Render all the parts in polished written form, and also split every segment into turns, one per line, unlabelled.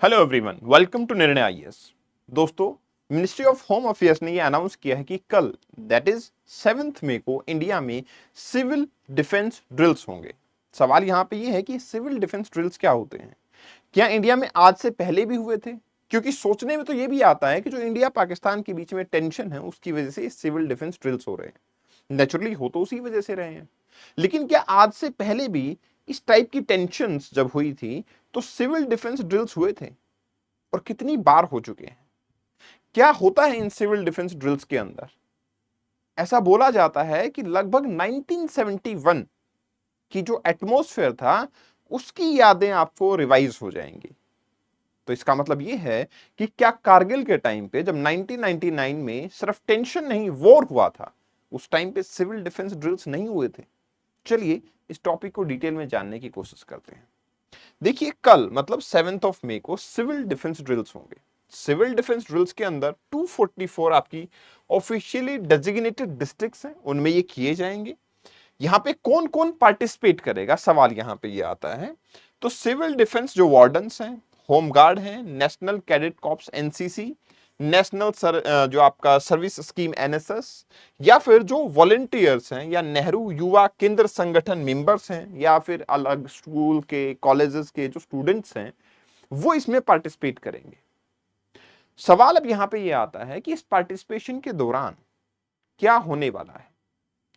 Hello everyone, welcome to निर्णय IAS. दोस्तों, ministry of home affairs ने ये अनाउंस किया है कि कल दैट इज 7 मई को इंडिया में सिविल डिफेंस ड्रिल्स होंगे। सवाल यहां पे ये है कि सिविल डिफेंस ड्रिल्स क्या होते हैं? क्या इंडिया में आज से पहले भी हुए थे? क्योंकि सोचने में तो ये भी आता है कि जो इंडिया पाकिस्तान के बीच में टेंशन है उसकी वजह से सिविल डिफेंस ड्रिल्स हो रहे हैं। नेचुरली हो तो उसी वजह से रहे हैं, लेकिन क्या आज से पहले भी इस टाइप की टेंशंस जब हुई थी तो सिविल डिफेंस ड्रिल्स हुए थे? और कितनी बार हो चुके हैं? क्या होता है इन सिविल डिफेंस ड्रिल्स के अंदर? ऐसा बोला जाता है कि लगभग 1971 की जो एटमॉस्फेयर था उसकी यादें आपको रिवाइज हो जाएंगी। तो इसका मतलब यह है कि क्या कारगिल के टाइम पे जब 1999 में सिर्फ टेंशन नहीं वॉर हुआ था, उस टाइम पे सिविल डिफेंस ड्रिल्स नहीं हुए थे? चलिए इस टॉपिक को डिटेल में जानने की कोशिश करते हैं। देखिए, कल मतलब 7 मई को सिविल डिफेंस ड्रिल्स होंगे। सिविल डिफेंस ड्रिल्स के अंदर 244 आपकी ऑफिशियली डेजिग्नेटेड डिस्ट्रिक्ट्स हैं, उनमें ये किए जाएंगे। यहां पे कौन कौन पार्टिसिपेट करेगा, सवाल यहां पे ये आता है। तो सिविल डिफेंस जो वार्डन्स हैं, होम गार्ड हैं, national cadet corps NCC, national जो आपका सर्विस स्कीम एनएसएस, या फिर जो वॉलेंटियर्स हैं या नेहरू युवा केंद्र संगठन मेंबर्स हैं, या फिर अलग स्कूल के कॉलेजेस के जो स्टूडेंट्स हैं, वो इसमें पार्टिसिपेट करेंगे। सवाल अब यहां पे ये आता है कि इस पार्टिसिपेशन के दौरान क्या होने वाला है,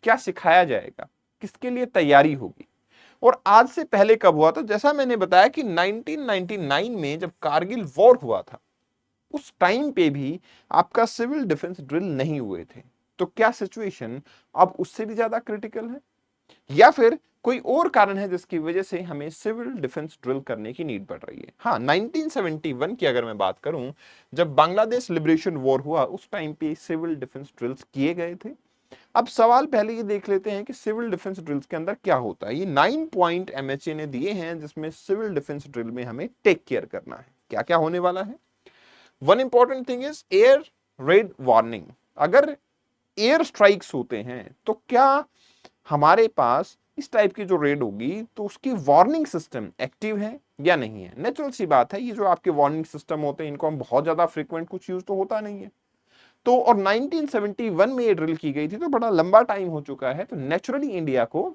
क्या सिखाया जाएगा, किसके लिए तैयारी होगी, और आज से पहले कब हुआ था? जैसा मैंने बताया कि 1999 में जब कारगिल वॉर हुआ था उस टाइम पे भी आपका सिविल डिफेंस ड्रिल नहीं हुए थे। तो क्या सिचुएशन अब उससे भी ज्यादा क्रिटिकल है, या फिर कोई और कारण है जिसकी वजह से हमें सिविल डिफेंस ड्रिल करने की नीड पड़ रही है? हाँ, 1971 की अगर मैं बात करूं, जब बांग्लादेश लिबरेशन वॉर हुआ उस टाइम पे सिविल डिफेंस ड्रिल्स किए गए थे। अब सवाल पहले ये देख लेते हैं कि सिविल डिफेंस ड्रिल्स के अंदर क्या होता है। ये 9 पॉइंट एमएचए ने दिए हैं जिसमें सिविल डिफेंस ड्रिल में हमें टेक केयर करना है। क्या क्या होने वाला है? One important thing is air red warning. अगर एयर स्ट्राइक्स होते हैं तो क्या हमारे पास इस टाइप की जो रेड होगी तो उसकी वार्निंग सिस्टम एक्टिव है या नहीं है? नेचुरल सी बात है, ये जो आपके वार्निंग सिस्टम होते हैं इनको हम बहुत ज्यादा फ्रीक्वेंट कुछ यूज तो होता नहीं है। तो और 1971 में ये ड्रिल की गई थी, तो बड़ा लंबा टाइम हो चुका है, तो नेचुरली इंडिया को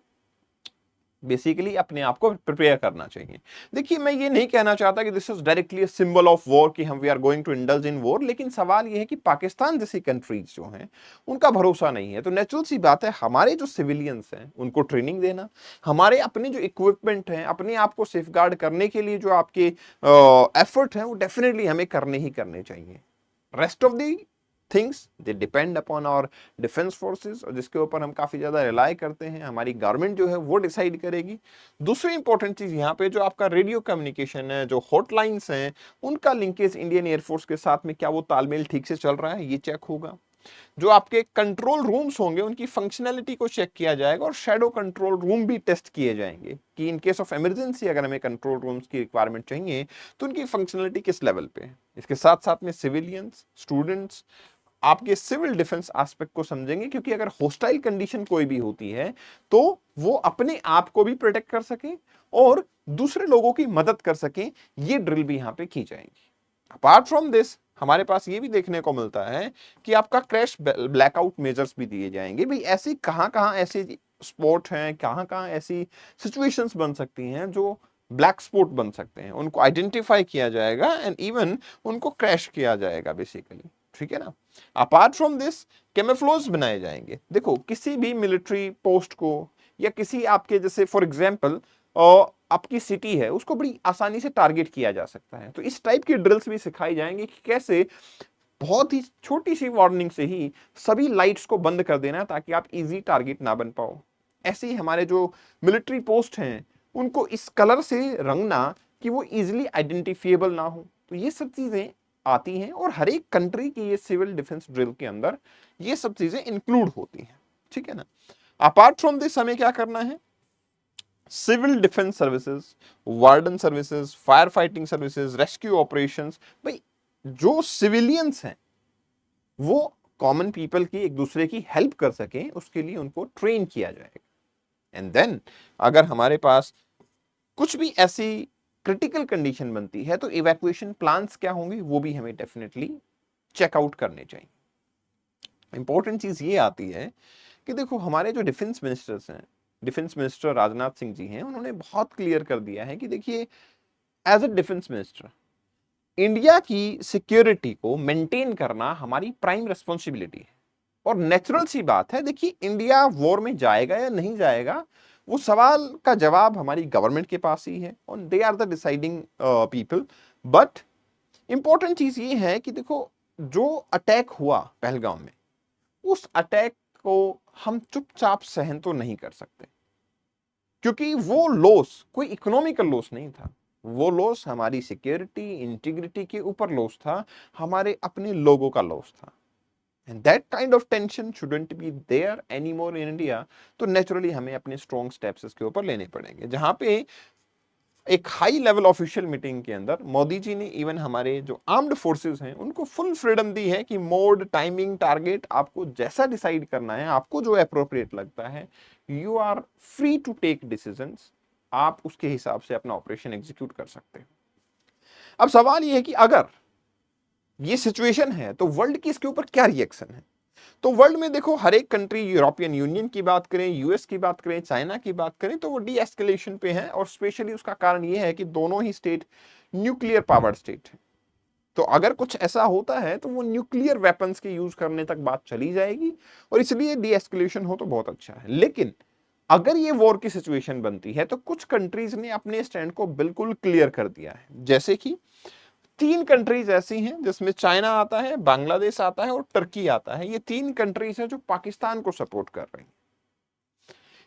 बेसिकली अपने आप को प्रिपेयर करना चाहिए। देखिए, मैं ये नहीं कहना चाहता कि this is directly a symbol of war कि हम we are going to indulge in war, लेकिन सवाल ये है कि पाकिस्तान जैसी कंट्रीज जो हैं उनका भरोसा नहीं है। तो नेचुरल सी बात है, हमारे जो सिविलियंस हैं उनको ट्रेनिंग देना, हमारे अपने जो इक्विपमेंट हैं, अपने आप को सेफगार्ड करने के लिए जो आपके एफर्ट हैं, वो डेफिनेटली हमें करने ही करने चाहिए। Rest of the things they depend upon our defence forces, और जिसके ऊपर हम काफी ज्यादा रिलाय करते हैं, हमारी गवर्नमेंट जो है वो डिसाइड करेगी। दूसरी इंपॉर्टेंट चीज यहाँ पे जो आपका रेडियो कम्युनिकेशन है, जो हॉटलाइंस हैं, उनका लिंकेज इंडियन एयरफोर्स के साथ में क्या वो तालमेल ठीक से चल रहा है, ये चेक होगा। जो आपके कंट्रोल रूम्स होंगे उनकी फंक्शनैलिटी को चेक किया जाएगा, और शैडो कंट्रोल रूम भी टेस्ट किए जाएंगे कि इन केस ऑफ इमरजेंसी अगर हमें कंट्रोल रूम्स की रिक्वायरमेंट चाहिए तो उनकी फंक्शनैलिटी किस लेवल पे है। इसके साथ साथ में सिविलियंस, स्टूडेंट्स आपके सिविल डिफेंस एस्पेक्ट को समझेंगे, क्योंकि अगर होस्टाइल कंडीशन कोई भी होती है तो वो अपने आप को भी प्रोटेक्ट कर सके और दूसरे लोगों की मदद कर सके, ये ड्रिल भी यहां पे की जाएंगी। अपार्ट फ्रॉम दिस हमारे पास ये भी देखने को मिलता है कि आपका क्रैश ब्लैकआउट मेजर्स भी दिए जाएंगे। भाई ऐसी कहां कहां ऐसे स्पॉट हैं, कहां कहां ऐसी सिचुएशंस बन सकती हैं जो ब्लैक स्पॉट बन सकते हैं, उनको आइडेंटिफाई किया जाएगा एंड इवन उनको क्रैश किया जाएगा बेसिकली। ठीक है ना? अपार्ट फ्रॉम दिस कैमोफ्लेज बनाए जाएंगे। देखो, किसी भी मिलिट्री पोस्ट को या किसी आपके जैसे फॉर एग्जांपल आपकी सिटी है उसको बड़ी आसानी से टारगेट किया जा सकता है, तो इस टाइप की ड्रिल्स भी सिखाई जाएंगे कि कैसे बहुत ही छोटी सी वार्निंग से ही सभी लाइट्स को बंद कर देना ताकि आप इजी टारगेट ना बन पाओ। ऐसे ही हमारे जो मिलिट्री पोस्ट हैं उनको इस कलर से रंगना कि वो इजीली आइडेंटिफिएबल ना हो। तो ये सब चीजें आती हैं और हर एक कंट्री की ये सिविल डिफेंस ड्रिल के अंदर ये सब चीजें इंक्लूड होती हैं। ठीक है ना? अपार्ट फ्रॉम दिस हमें क्या करना है? Civil defence services, warden services, fire fighting services, rescue operations. भाई जो सिविलियंस हैं वो कॉमन पीपल की एक दूसरे की हेल्प कर सकें उसके लिए उनको ट्रेन किया जाएगा। एंड देन अगर हमारे पास कुछ भी ऐसी क्रिटिकल कंडीशन बनती है तो इवैक्यूएशन प्लान्स क्या होंगे वो भी हमें डेफिनेटली चेकआउट करने चाहिए। इंपॉर्टेंट चीज ये आती है कि देखो हमारे जो डिफेंस मिनिस्टर्स हैं, डिफेंस मिनिस्टर राजनाथ सिंह जी हैं, उन्होंने बहुत क्लियर कर दिया है कि देखिए as a defence minister India की सिक्योरिटी को मेंटेन करना हमारी प्राइम रिस्पॉन्सिबिलिटी है। और नेचुरल सी बात है, देखिए इंडिया वॉर में जाएगा या नहीं जाएगा वो सवाल का जवाब हमारी गवर्नमेंट के पास ही है और they are the deciding people. But important चीज ये है कि देखो जो अटैक हुआ पहलगाम में, उस अटैक को हम चुपचाप सहन तो नहीं कर सकते, क्योंकि वो लॉस कोई इकोनॉमिकल लॉस नहीं था, वो लॉस हमारी सिक्योरिटी इंटीग्रिटी के ऊपर लॉस था, हमारे अपने लोगों का लॉस था। And that kind of tension shouldn't be there anymore in India. तो नेचुरली हमें अपने स्ट्रॉन्ग स्टेप्स इसके ऊपर लेने पड़ेंगे। जहां पे एक हाई लेवल ऑफिशियल मीटिंग के अंदर मोदी जी ने इवन हमारे जो आर्म्ड फोर्सेस हैं उनको फुल फ्रीडम दी है कि मोड, टाइमिंग, टारगेट आपको जैसा डिसाइड करना है, आपको जो अप्रोप्रिएट लगता है, you are free to take decisions. आप उसके हिसाब से अपना ऑपरेशन एग्जीक्यूट कर सकते हैं। अब सवाल यह है कि अगर ये सिचुएशन है तो वर्ल्ड की इसके ऊपर क्या रिएक्शन है। तो वर्ल्ड में देखो हर एक कंट्री, यूरोपियन यूनियन की बात करें, यूएस की बात करें, चाइना की बात करें, तो वो डी एस्केलेशन पे है। और स्पेशली उसका कारण ये है कि दोनों ही स्टेट न्यूक्लियर पावर्ड स्टेट है। तो अगर कुछ ऐसा होता है तो वो न्यूक्लियर वेपन्स के यूज करने तक बात चली जाएगी, और इसलिए डी एस्केलेशन हो तो बहुत अच्छा है। लेकिन अगर ये वॉर की सिचुएशन बनती है तो कुछ कंट्रीज ने अपने स्टैंड को बिल्कुल क्लियर कर दिया है। जैसे कि 3 कंट्रीज ऐसी हैं जिसमें चाइना आता है, बांग्लादेश आता है और टर्की आता है। ये 3 कंट्रीज हैं जो पाकिस्तान को सपोर्ट कर रही हैं।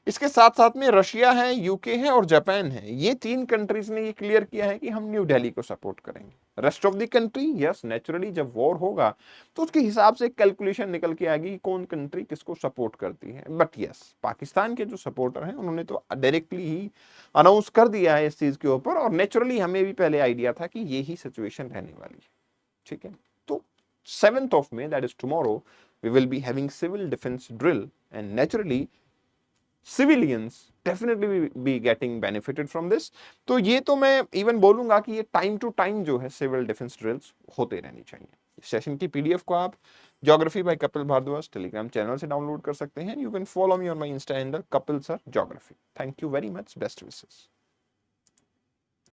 इसके साथ साथ में रशिया है, यूके है और जापान है। ये 3 कंट्रीज ने ये क्लियर किया है कि हम न्यू दिल्ली को सपोर्ट करेंगे। Rest of the country, yes naturally जब वॉर होगा तो उसके हिसाब से कैलकुलेशन निकल के आएगी कि कौन कंट्री किसको सपोर्ट करती है। बट यस, पाकिस्तान के जो सपोर्टर हैं उन्होंने तो डायरेक्टली ही अनाउंस कर दिया है इस चीज के ऊपर, और नेचुरली हमें भी पहले आइडिया था कि ये ही सिचुएशन रहने वाली है। ठीक है, तो 7th of May, that is tomorrow, we will be having civil defense drill, and naturally civilians definitely be getting benefited from this। तो ये तो मैं इवन बोलूंगा कि ये टाइम टू टाइम जो है सिविल डिफेंस ड्रिल्स होते रहनी चाहिए। इस सेशन की पीडीएफ को आप geography by Kapil Bhardwaj Telegram channel से डाउनलोड कर सकते हैं। You can follow me on my insta handle Kapil sir geography. Thank you very much, best wishes.